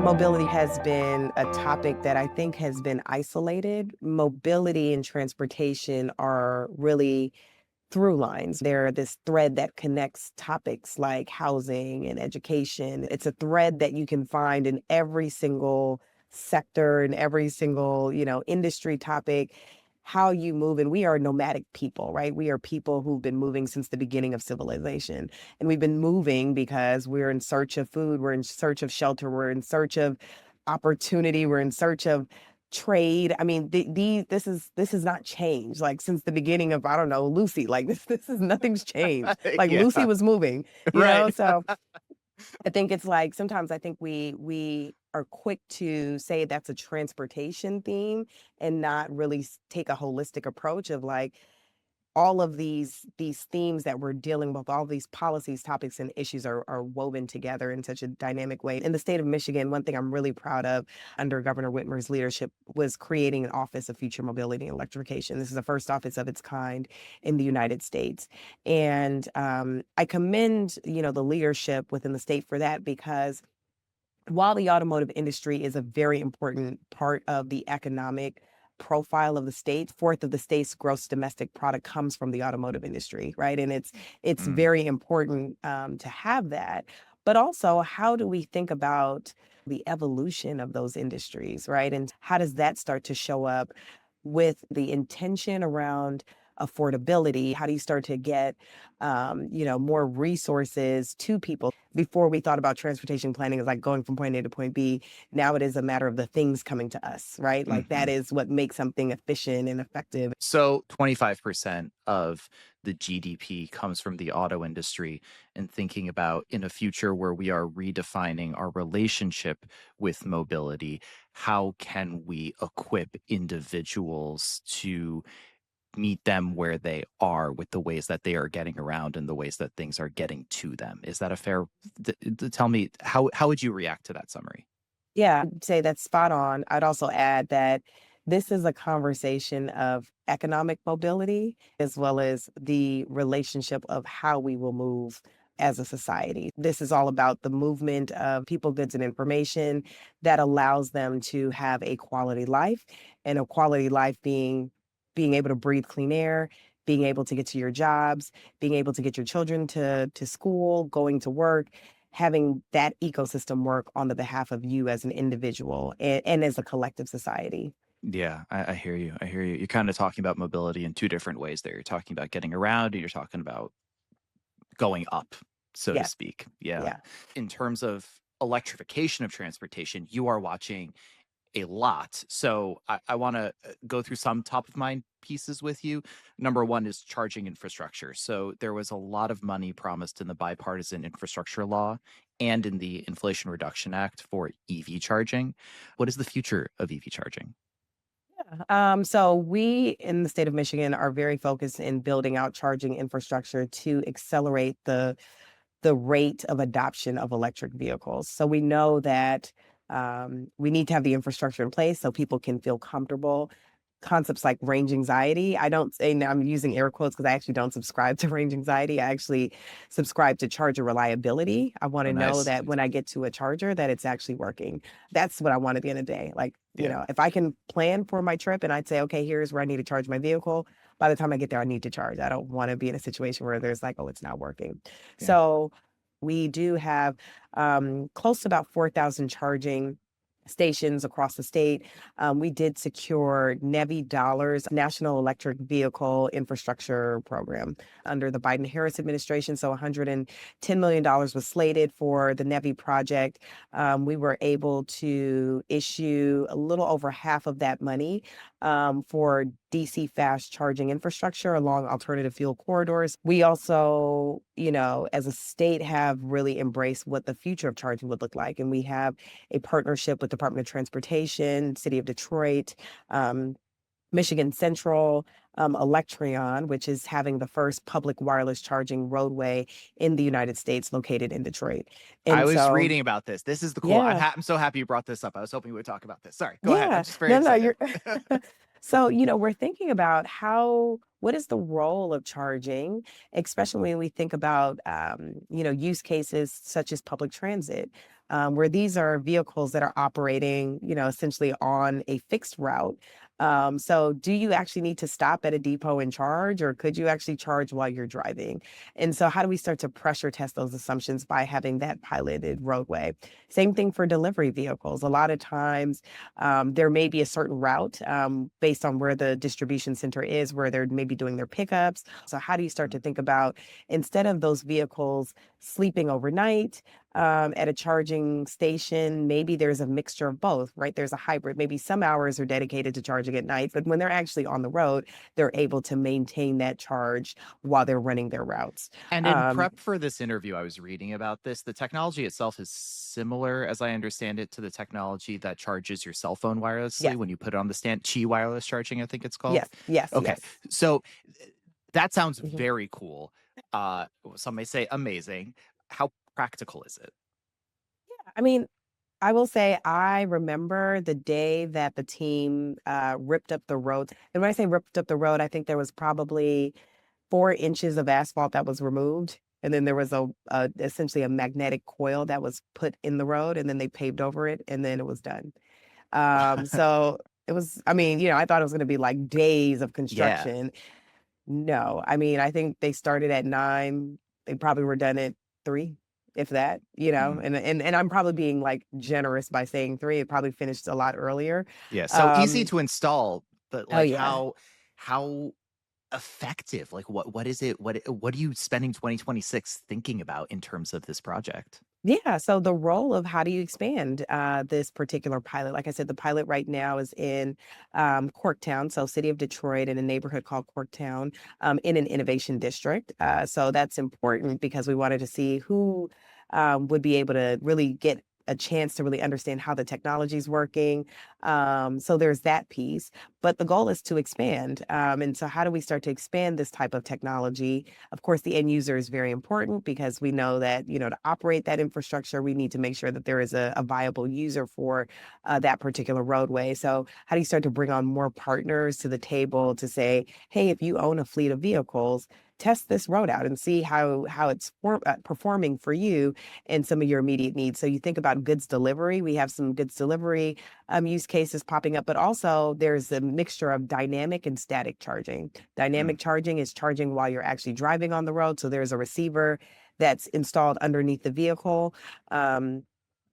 Mobility has been a topic that I think has been isolated. Mobility and transportation are really through lines. They're this thread that connects topics like housing and education. It's a thread that you can find in every single sector and every single, industry topic, how you move. And we are nomadic people, right? We are people who've been moving since the beginning of civilization. And we've been moving because we're in search of food, we're in search of shelter, we're in search of opportunity, we're in search of trade. I mean, this is not changed. Like since the beginning of, I don't know, Lucy. Like this is nothing's changed. Like Yeah, Lucy was moving, right. So I think it's like sometimes I think we are quick to say that's a transportation theme and not really take a holistic approach of like all of these themes that we're dealing with, all these policies, topics, and issues are woven together in such a dynamic way. In the state of Michigan, one thing I'm really proud of under Governor Whitmer's leadership was creating an Office of Future Mobility and Electrification. This is the first office of its kind in the United States. And I commend, the leadership within the state for that because while the automotive industry is a very important part of the economic profile of the state, fourth of the state's gross domestic product comes from the automotive industry, right? And it's Mm, very important to have that. But also, how do we think about the evolution of those industries, right? And how does that start to show up with the intention around affordability? How do you start to get, more resources to people? Before we thought about transportation planning as like going from point A to point B, now it is a matter of the things coming to us, right? Like that mhm. is what makes something efficient and effective. So 25% of the GDP comes from the auto industry, and thinking about in a future where we are redefining our relationship with mobility, how can we equip individuals to meet them where they are with the ways that they are getting around and the ways that things are getting to them? Is that a fair tell me how would you react to that summary? Yeah, I'd say that's spot on. I'd also add that this is a conversation of economic mobility as well as the relationship of how we will move as a society. This is all about the movement of people, goods, and information that allows them to have a quality life, and a quality life being able to breathe clean air, being able to get to your jobs, being able to get your children to school, going to work, having that ecosystem work on the behalf of you as an individual and as a collective society. Yeah, I hear you. I hear you. You're kind of talking about mobility in two different ways there. You're talking about getting around and you're talking about going up, so to Yeah, speak. Yeah. yeah. In terms of electrification of transportation, you are watching a lot. So I want to go through some top of mind pieces with you. Number one is charging infrastructure. So there was a lot of money promised in the bipartisan infrastructure law and in the Inflation Reduction Act for EV charging. What is the future of EV charging? So we in the state of Michigan are very focused in building out charging infrastructure to accelerate the rate of adoption of electric vehicles. So we know that we need to have the infrastructure in place so people can feel comfortable. Concepts like range anxiety. I don't say now I'm using air quotes because I actually don't subscribe to range anxiety. I actually subscribe to charger reliability. I want Oh, to know nice. that when I get to a charger that it's actually working. That's what I want at the end of the day. Like, Yeah. if I can plan for my trip and I'd say, okay, here's where I need to charge my vehicle. By the time I get there, I need to charge. I don't want to be in a situation where there's like, oh, it's not working. Yeah. So we do have close to about 4,000 charging stations across the state. We did secure Navidar National Electric Vehicle Infrastructure Program under the Biden-Harris administration. So $110 million was slated for the NEVI project. We were able to issue a little over half of that money for DC fast charging infrastructure along alternative fuel corridors. We also, as a state have really embraced what the future of charging would look like. And we have a partnership with Department of Transportation, City of Detroit, Michigan Central, Electrion, which is having the first public wireless charging roadway in the United States located in Detroit. I And was so, reading about this. This is the cool. yeah, I'm so happy you brought this up. I was hoping we would talk about this. Sorry, go ahead. I'm yeah, just very no, no, excited. you're so, we're thinking about what is the role of charging, especially when we think about, use cases such as public transit. where these are vehicles that are operating, essentially on a fixed route. So do you actually need to stop at a depot and charge, or could you actually charge while you're driving? And so how do we start to pressure test those assumptions by having that piloted roadway? Same thing for delivery vehicles. A lot of times there may be a certain route based on where the distribution center is, where they're maybe doing their pickups. So how do you start to think about, instead of those vehicles sleeping overnight, at a charging station, maybe there's a mixture of both, right? There's a hybrid. Maybe some hours are dedicated to charging at night, but when they're actually on the road, they're able to maintain that charge while they're running their routes. And in Um, prep for this interview, I was reading about this. The technology itself is similar, as I understand it, to the technology that charges your cell phone wirelessly yes, when you put it on the stand. Qi wireless charging, I think it's called. yes, yes, Okay. yes. So that sounds Mhm. very cool. Some may say amazing. How practical is it? I mean, I will say I remember the day that the team ripped up the road. And when I say ripped up the road, I think there was probably 4 inches of asphalt that was removed. And then there was essentially a magnetic coil that was put in the road, and then they paved over it, and then it was done. So it was, I mean, I thought it was going to be like days of Yeah. construction. No, I mean, I think they started at 9. They probably were done at 3, if that, Mm. and I'm probably being like generous by saying 3. It probably finished a lot earlier. Yeah. So easy Um, to install, but oh like yeah. how effective? Like what is it? What are you spending 2026 thinking about in terms of this project? Yeah, so the role of how do you expand this particular pilot? Like I said, the pilot right now is in Corktown, so city of Detroit, in a neighborhood called Corktown, in an innovation district. So that's important because we wanted to see who would be able to really get a chance to really understand how the technology is working. So there's that piece, but the goal is to expand. And so, how do we start to expand this type of technology? Of course, the end user is very important because we know that, to operate that infrastructure, we need to make sure that there is a viable user for that particular roadway. So, how do you start to bring on more partners to the table to say, hey, if you own a fleet of vehicles, test this road out and see how it's performing for you and some of your immediate needs. So you think about goods delivery. We have some goods delivery use cases popping up, but also there's a mixture of dynamic and static charging. Mm. Dynamic charging is charging while you're actually driving on the road. So there's a receiver that's installed underneath the vehicle. And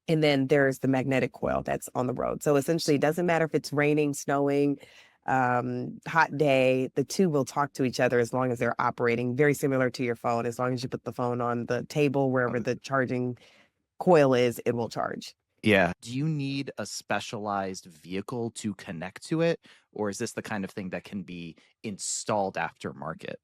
then there's the magnetic coil that's on the road. So essentially, it doesn't matter if it's raining, snowing, hot day, the two will talk to each other as long as they're operating, very similar to your phone. As long as you put the phone on the table, wherever the charging coil is, it will charge. Yeah. Do you need a specialized vehicle to connect to it, or is this the kind of thing that can be installed aftermarket?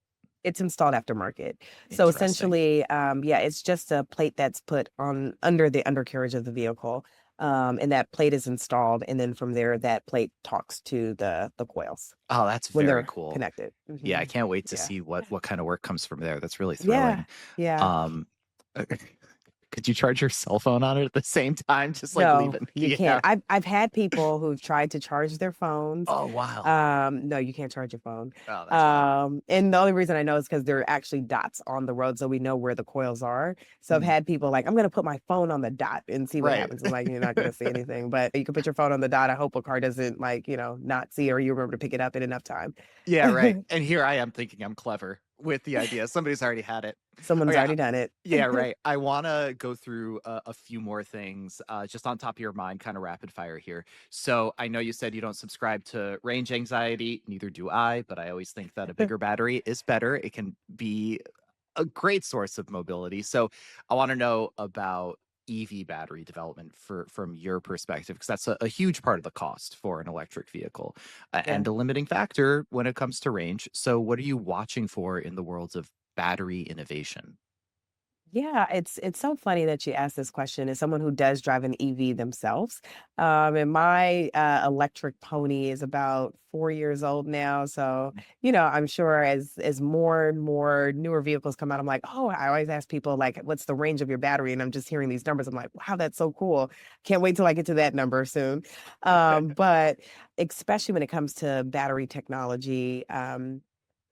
It's installed aftermarket. So Interesting. essentially, yeah, it's just a plate that's put on under the undercarriage of the vehicle. And that plate is installed, and then from there, that plate talks to the coils Oh, that's when very they're cool. connected. Yeah, I can't wait to Yeah. see what kind of work comes from there. That's really Yeah. thrilling. Yeah. Um, could you charge your cell phone on it at the same time? Just like leave No, it. you can't. Yeah. I've had people who've tried to charge their phones. Oh, wow. No, you can't charge your phone. Oh, that's wild. And the only reason I know is because there are actually dots on the road, so we know where the coils are. So I've Mm, had people like, I'm gonna put my phone on the dot and see what right. happens. I'm like, you're not gonna see anything, but you can put your phone on the dot. I hope a car doesn't like, not see, or you remember to pick it up in enough time. Yeah, right. And here I am thinking I'm clever with the idea. Somebody's already had it. Someone's Okay. already done it. Yeah, right. I want to go through a few more things just on top of your mind, kind of rapid fire here. So I know you said you don't subscribe to range anxiety, neither do I, but I always think that a bigger battery is better. It can be a great source of mobility. So I want to know about EV battery development from your perspective, because that's a huge part of the cost for an electric vehicle Yeah. and a limiting factor when it comes to range. So what are you watching for in the worlds of battery innovation? Yeah, it's so funny that you asked this question as someone who does drive an EV themselves. And my electric pony is about 4 years old now. So, I'm sure as more and more newer vehicles come out, I'm like, oh, I always ask people like, what's the range of your battery? And I'm just hearing these numbers. I'm like, wow, that's so cool. Can't wait till I get to that number soon. But especially when it comes to battery technology,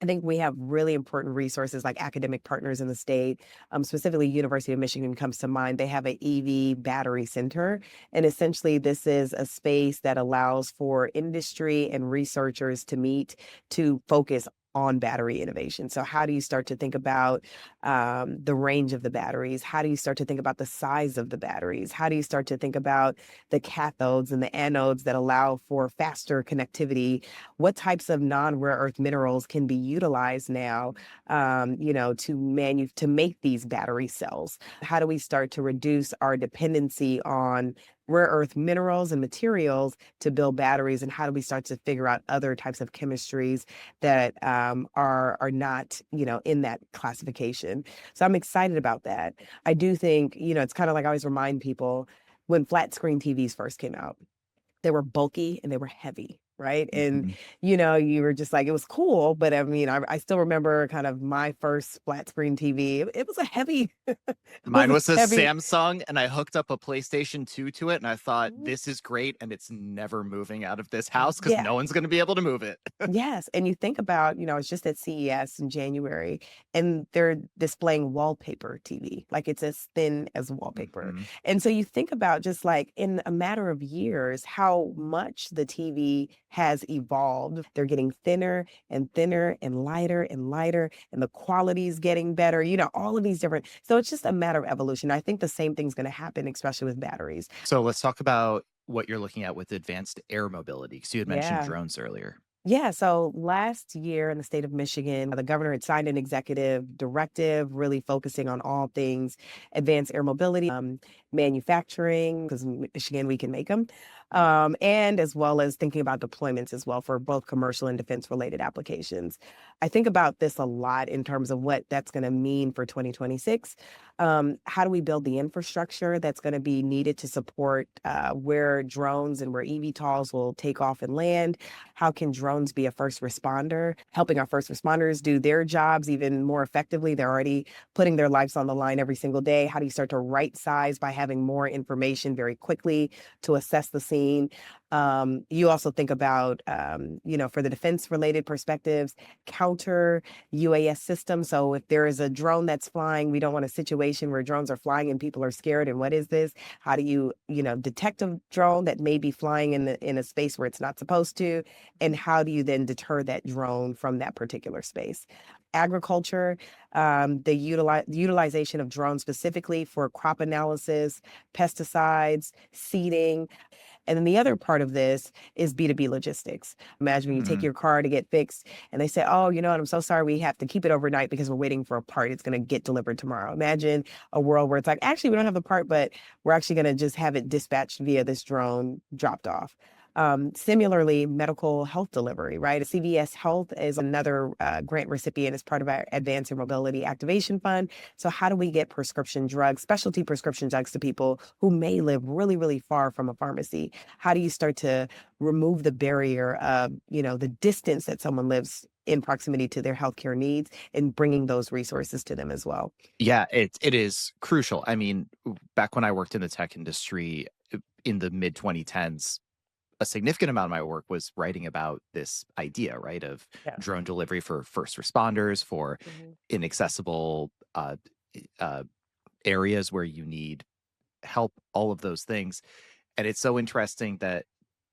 I think we have really important resources like academic partners in the state, specifically University of Michigan comes to mind. They have an EV battery center, and essentially this is a space that allows for industry and researchers to meet to focus on battery innovation. So how do you start to think about the range of the batteries? How do you start to think about the size of the batteries? How do you start to think about the cathodes and the anodes that allow for faster connectivity? What types of non-rare earth minerals can be utilized now, to make these battery cells? How do we start to reduce our dependency on rare earth minerals and materials to build batteries? And how do we start to figure out other types of chemistries that are not, in that classification? So I'm excited about that. I do think, it's kind of like I always remind people when flat screen TVs first came out, they were bulky and they were heavy, right? And, Mhm. you were just like, it was cool, but I mean, I still remember kind of my first flat screen TV. It was a heavy, it was Mine a was a heavy. Samsung, and I hooked up a PlayStation 2 to it, and I thought, Mhm. "This is great, and it's never moving out of this house because Yeah. no one's gonna be able to move it." Yes, and you think about, it's just at CES in January, and they're displaying wallpaper TV, like it's as thin as wallpaper. Mhm. And so you think about just like in a matter of years, how much the TV has evolved. They're getting thinner and thinner and lighter, and the quality is getting better, all of these different. So it's just a matter of evolution. I think the same thing's going to happen, especially with batteries. So let's talk about what you're looking at with advanced air mobility, because you had mentioned Yeah. drones earlier. Yeah, so last year in the state of Michigan, the governor had signed an executive directive really focusing on all things advanced air mobility, manufacturing, because Michigan, we can make them, and as well as thinking about deployments as well for both commercial and defense related applications. I think about this a lot in terms of what that's going to mean for 2026. How do we build the infrastructure that's going to be needed to support where drones and where eVTOLs will take off and land? How can drones be a first responder, helping our first responders do their jobs even more effectively? They're already putting their lives on the line every single day. How do you start to right size by having more information very quickly to assess the scene? You also think about, for the defense related perspectives, counter UAS systems. So if there is a drone that's flying, we don't want a situation where drones are flying and people are scared. And what is this? How do you, detect a drone that may be flying in a space where it's not supposed to? And how do you then deter that drone from that particular space? Agriculture, the utilization of drones specifically for crop analysis, pesticides, seeding. And then the other part of this is B2B logistics. Imagine when you take Mhm. your car to get fixed and they say, oh, you know what, I'm so sorry, we have to keep it overnight because we're waiting for a part. It's going to get delivered tomorrow. Imagine a world where it's like, actually, we don't have the part, but we're actually going to just have it dispatched via this drone dropped off. Similarly, medical health delivery, right? CVS Health is another grant recipient as part of our Advanced Air Mobility Activation Fund. So, how do we get prescription drugs, specialty prescription drugs to people who may live really, really far from a pharmacy? How do you start to remove the barrier of, the distance that someone lives in proximity to their healthcare needs and bringing those resources to them as well? Yeah, it is crucial. I mean, back when I worked in the tech industry, in the mid 2010s, a significant amount of my work was writing about this idea, right, of Yeah. drone delivery for first responders, for Mhm. inaccessible uh, areas where you need help, all of those things. And it's so interesting that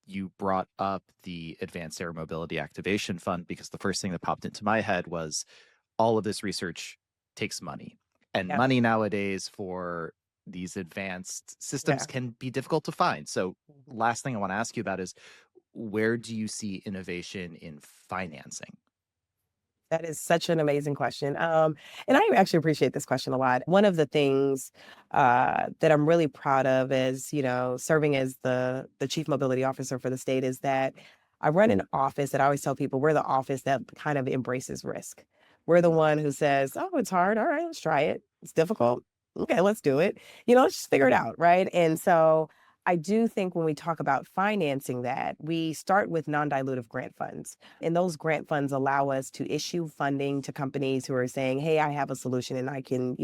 you brought up the Advanced Air Mobility Activation Fund, because the first thing that popped into my head was all of this research takes money. And Yeah. money nowadays for these advanced systems Yeah. can be difficult to find. So, Mhm. last thing I want to ask you about is, where do you see innovation in financing? That is such an amazing question. And I actually appreciate this question a lot. One of the things that I'm really proud of is, serving as the chief mobility officer for the state is that I run an office that I always tell people we're the office that kind of embraces risk. We're the one who says, oh, it's hard. All right, let's try it. It's difficult. Okay, let's do it. Let's just figure it out. Right. And so I do think when we talk about financing that, we start with non dilutive grant funds. And those grant funds allow us to issue funding to companies who are saying, hey, I have a solution and I can,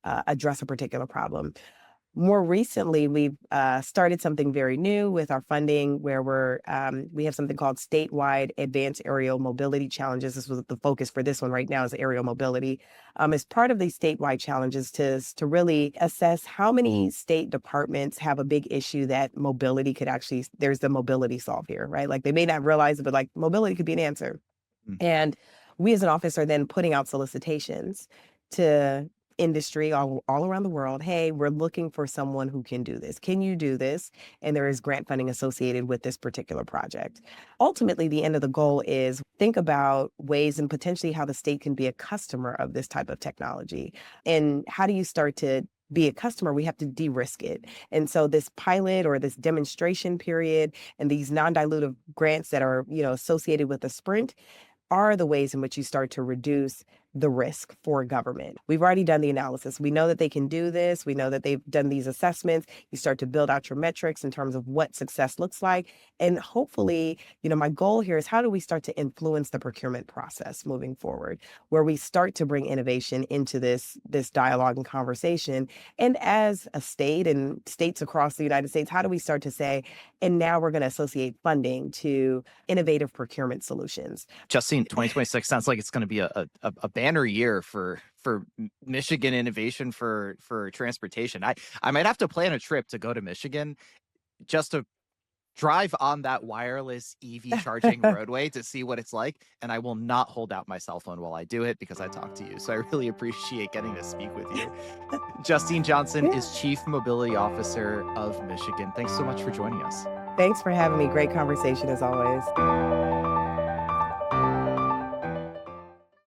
address a particular problem. More recently, we've started something very new with our funding where we have something called statewide advanced aerial mobility challenges. This was the focus for this one right now is aerial mobility. As part of these statewide challenges to really assess how many state departments have a big issue that mobility could actually, there's the mobility solve here, right? Like they may not realize it, but like mobility could be an answer. Mm. And we as an office are then putting out solicitations to industry all around the world. Hey, we're looking for someone who can do this. Can you do this? And there is grant funding associated with this particular project. Ultimately, the end of the goal is think about ways and potentially how the state can be a customer of this type of technology. And how do you start to be a customer? We have to de-risk it. And so this pilot or this demonstration period and these non-dilutive grants that are, associated with a sprint are the ways in which you start to reduce the risk for government. We've already done the analysis. We know that they can do this. We know that they've done these assessments. You start to build out your metrics in terms of what success looks like. And hopefully, my goal here is how do we start to influence the procurement process moving forward, where we start to bring innovation into this dialogue and conversation. And as a state and states across the United States, how do we start to say, and now we're going to associate funding to innovative procurement solutions? Justine, 2026 sounds like it's going to be a banner year for Michigan innovation for transportation. I might have to plan a trip to go to Michigan just to drive on that wireless EV charging roadway to see what it's like. And I will not hold out my cell phone while I do it because I talk to you. So I really appreciate getting to speak with you. Justine Johnson is Chief Mobility Officer of Michigan. Thanks so much for joining us. Thanks for having me. Great conversation as always.